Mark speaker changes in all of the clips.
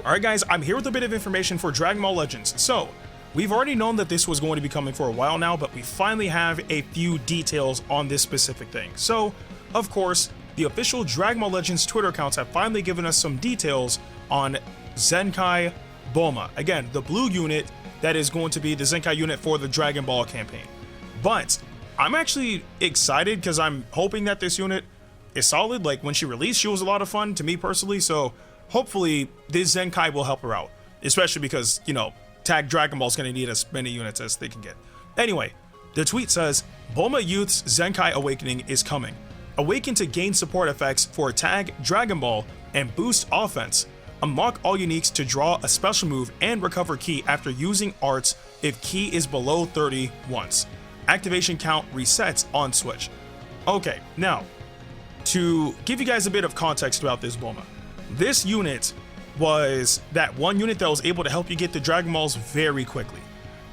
Speaker 1: Alright guys, I'm here with a bit of information for Dragon Ball Legends. So, we've already known that this was going to be coming for a while now, but we finally have a few details on this specific thing. So, of course, the official Dragon Ball Legends Twitter accounts have finally given us some details on ZENKAI BULMA. Again, the blue unit that is going to be the Zenkai unit for the Dragon Ball campaign. But I'm actually excited because I'm hoping that this unit is solid. Like, when she released, she was a lot of fun to me personally, so hopefully this Zenkai will help her out, especially because, you know, Tag Dragon Ball is going to need as many units as they can get. Anyway, the tweet says, Bulma Youth's Zenkai Awakening is coming. Awaken to gain support effects for Tag Dragon Ball and boost offense. Unlock all uniques to draw a special move and recover ki after using arts if ki is below 30 once. Activation count resets on switch. Okay, now, to give you guys a bit of context about this Bulma. This unit was that one unit that was able to help you get the Dragon Balls very quickly,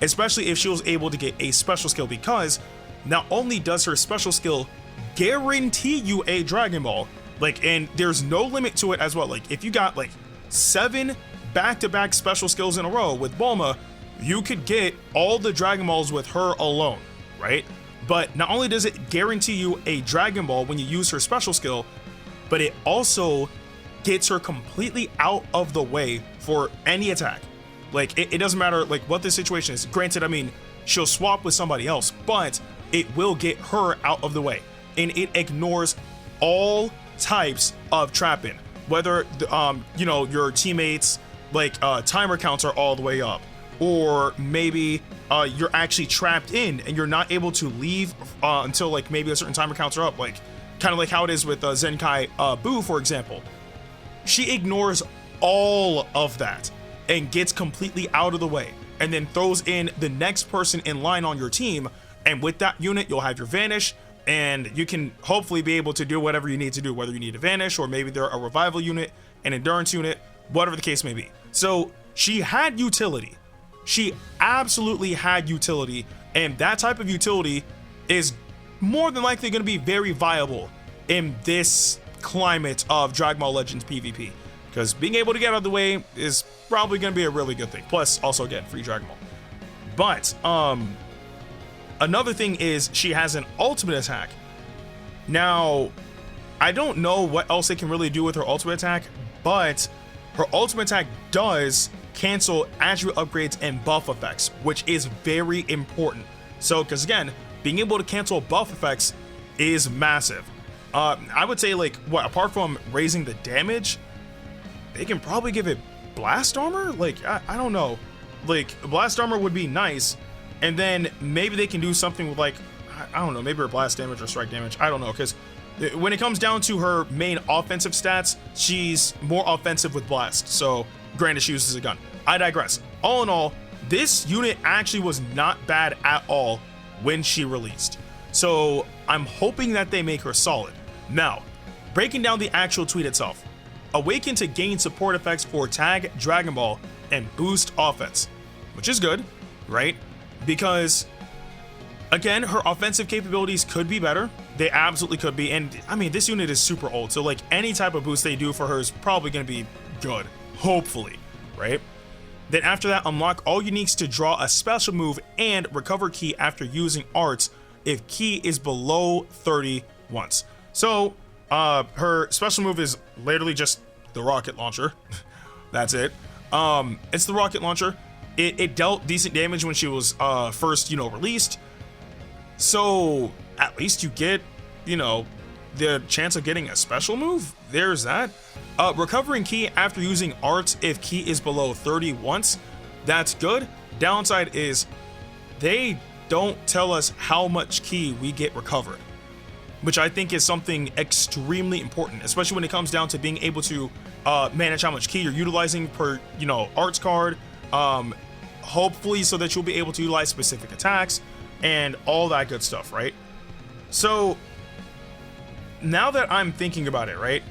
Speaker 1: especially if she was able to get a special skill, because not only does her special skill guarantee you a Dragon Ball, like, and there's no limit to it as well. Like, if you got like 7 back-to-back special skills in a row with Bulma, you could get all the Dragon Balls with her alone, right? But not only does it guarantee you a Dragon Ball when you use her special skill, but it also gets her completely out of the way for any attack. Like, it doesn't matter like what the situation is. Granted, I mean, she'll swap with somebody else, but it will get her out of the way, and it ignores all types of trap-in, whether you know, your teammates like timer counts are all the way up, or maybe you're actually trapped in and you're not able to leave until like maybe a certain timer counts are up, like kind of like how it is with Zenkai Boo, for example. She ignores all of that and gets completely out of the way, and then throws in the next person in line on your team, and with that unit you'll have your vanish, and you can hopefully be able to do whatever you need to do, whether you need a vanish or maybe they're a revival unit, an endurance unit, whatever the case may be. So she had utility. She absolutely had utility, and that type of utility is more than likely going to be very viable in this climate of Dragon Ball Legends PvP, because being able to get out of the way is probably going to be a really good thing. Plus, also again, free Dragon Ball. But another thing is she has an ultimate attack. Now, I don't know what else they can really do with her ultimate attack, but her ultimate attack does cancel attribute upgrades and buff effects, which is very important. So, because again, being able to cancel buff effects is massive. I would say, like, what, apart from raising the damage, they can probably give it blast armor? Like, I don't know. Like, blast armor would be nice, and then maybe they can do something with, like, I don't know, maybe her blast damage or strike damage. I don't know, because when it comes down to her main offensive stats, she's more offensive with blast. So, granted, she uses a gun. I digress. All in all, this unit actually was not bad at all when she released. So, I'm hoping that they make her solid. Now, breaking down the actual tweet itself. Awaken to gain support effects for Tag Dragon Ball and boost offense, which is good, right? Because, again, her offensive capabilities could be better. They absolutely could be. And, I mean, this unit is super old, so, like, any type of boost they do for her is probably going to be good, hopefully, right? Then after that, unlock all uniques to draw a special move and recover ki after using arts if ki is below 30 once. So, her special move is literally just the rocket launcher. That's it. It's the rocket launcher. It dealt decent damage when she was first, you know, released. So at least you get, you know, the chance of getting a special move. There's that. Recovering ki after using arts if ki is below 30 once. That's good. Downside is they don't tell us how much ki we get recovered, which I think is something extremely important, especially when it comes down to being able to manage how much ki you're utilizing per, you know, arts card, hopefully so that you'll be able to utilize specific attacks and all that good stuff, right? So now that I'm thinking about it, right,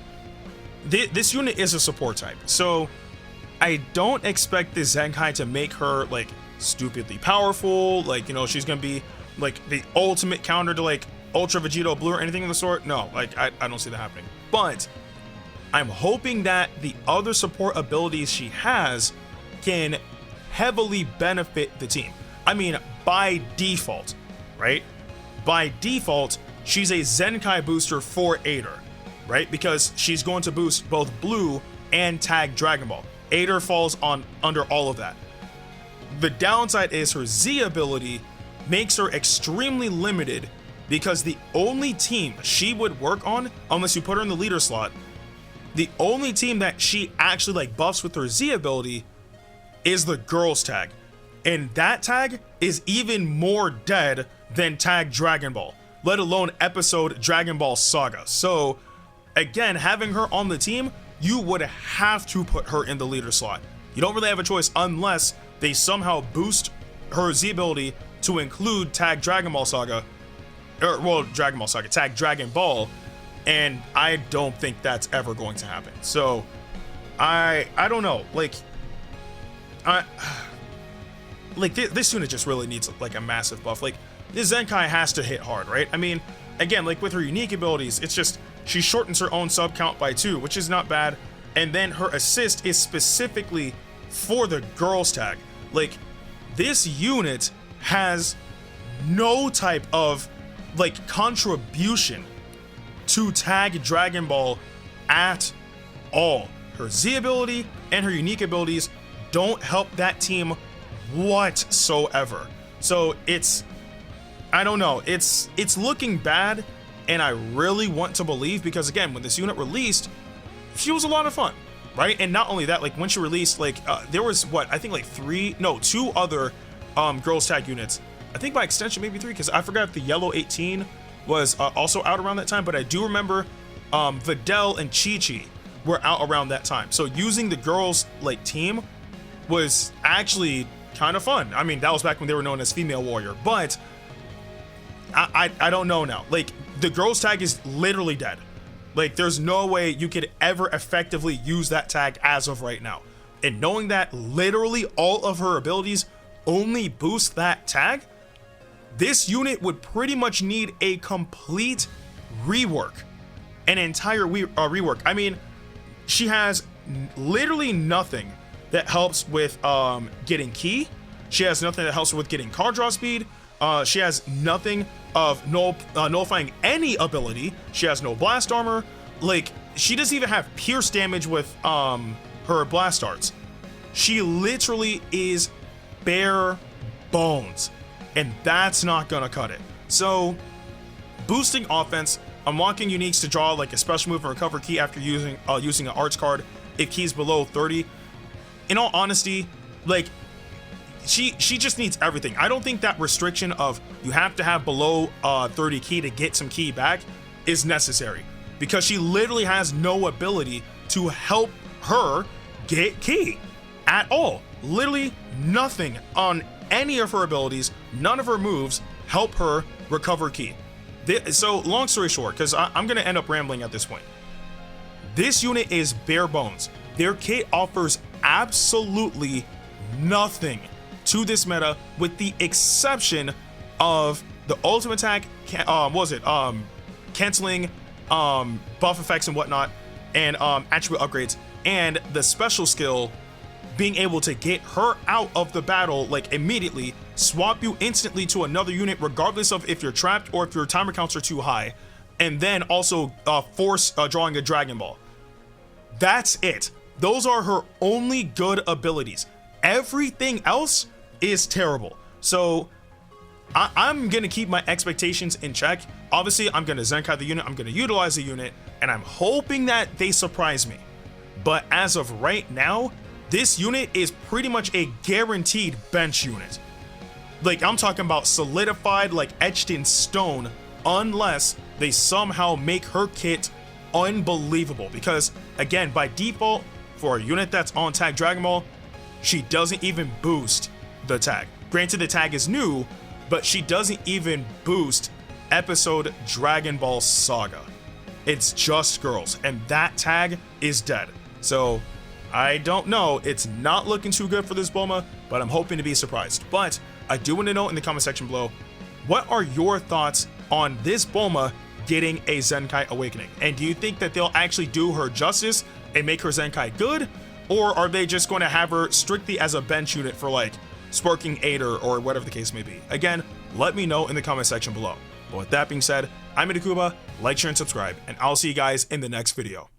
Speaker 1: this unit is a support type, so I don't expect this Zenkai to make her like stupidly powerful, like, you know, she's gonna be like the ultimate counter to like Ultra Vegito Blue or anything of the sort. No, like I don't see that happening. But I'm hoping that the other support abilities she has can heavily benefit the team. I mean, by default, right? By default, she's a Zenkai booster for Aider, right? Because she's going to boost both Blue and Tag Dragon Ball. Aider falls under all of that. The downside is her Z ability makes her extremely limited because the only team she would work on, unless you put her in the leader slot, the only team that she actually like buffs with her Z ability is the girls tag. And that tag is even more dead than Tag Dragon Ball, let alone episode Dragon Ball Saga. So again, having her on the team, you would have to put her in the leader slot. You don't really have a choice unless they somehow boost her Z ability to include Tag Dragon Ball Saga, or well, Dragon Ball Saga, Tag Dragon Ball, and I don't think that's ever going to happen. So I don't know, this unit just really needs like a massive buff. Like, this Zenkai has to hit hard, right? I mean, again, like with her unique abilities, it's just she shortens her own sub count by 2, which is not bad, and then her assist is specifically for the girls tag. Like, this unit has no type of like contribution to Tag Dragon Ball at all. Her Z ability and her unique abilities don't help that team whatsoever. So it's, I don't know, it's looking bad, and I really want to believe, because again, when this unit released, she was a lot of fun, right? And not only that, like when she released, like there was I think like 2 other girls tag units, I think by extension maybe 3, because I forgot if the yellow 18 was also out around that time, but I do remember Videl and Chi-Chi were out around that time. So using the girls like team was actually kind of fun. I mean, that was back when they were known as Female Warrior, but I don't know now. Like, the girls tag is literally dead. Like, there's no way you could ever effectively use that tag as of right now. And knowing that literally all of her abilities only boost that tag, this unit would pretty much need a complete rework, an entire rework. I mean, she has literally nothing that helps with getting ki. She has nothing that helps her with getting card draw speed. She has nothing of nullifying any ability. She has no blast armor. Like, she doesn't even have pierce damage with her blast arts. She literally is bare bones, and that's not gonna cut it. So boosting offense, unlocking uniques to draw like a special move and recover ki after using an arts card if ki's below 30. In all honesty, like, she just needs everything. I don't think that restriction of you have to have below 30 ki to get some ki back is necessary, because she literally has no ability to help her get ki at all. Literally nothing on any of her abilities, none of her moves help her recover ki. So long story short, because I'm going to end up rambling at this point, this unit is bare bones. Their kit offers absolutely nothing to this meta, with the exception of the ultimate attack, canceling buff effects and whatnot, and attribute upgrades, and the special skill being able to get her out of the battle like immediately, swap you instantly to another unit regardless of if you're trapped or if your timer counts are too high, and then also force drawing a Dragon Ball. That's it. Those are her only good abilities. Everything else is terrible. So I'm gonna keep my expectations in check. Obviously, I'm gonna Zenkai the unit, I'm gonna utilize the unit, and I'm hoping that they surprise me. But as of right now, this unit is pretty much a guaranteed bench unit. Like, I'm talking about solidified, like etched in stone, unless they somehow make her kit unbelievable. Because again, by default, for a unit that's on Tag Dragon Ball, she doesn't even boost the tag. Granted, the tag is new, but she doesn't even boost episode Dragon Ball Saga. It's just girls, and that tag is dead. So I don't know, it's not looking too good for this Bulma, but I'm hoping to be surprised. But I do want to know in the comment section below, what are your thoughts on this Bulma getting a Zenkai Awakening? And do you think that they'll actually do her justice and make her Zenkai good? Or are they just going to have her strictly as a bench unit for like Sparking 8 or whatever the case may be? Again, let me know in the comment section below. But with that being said, I'm Ndukauba, like, share, and subscribe, and I'll see you guys in the next video.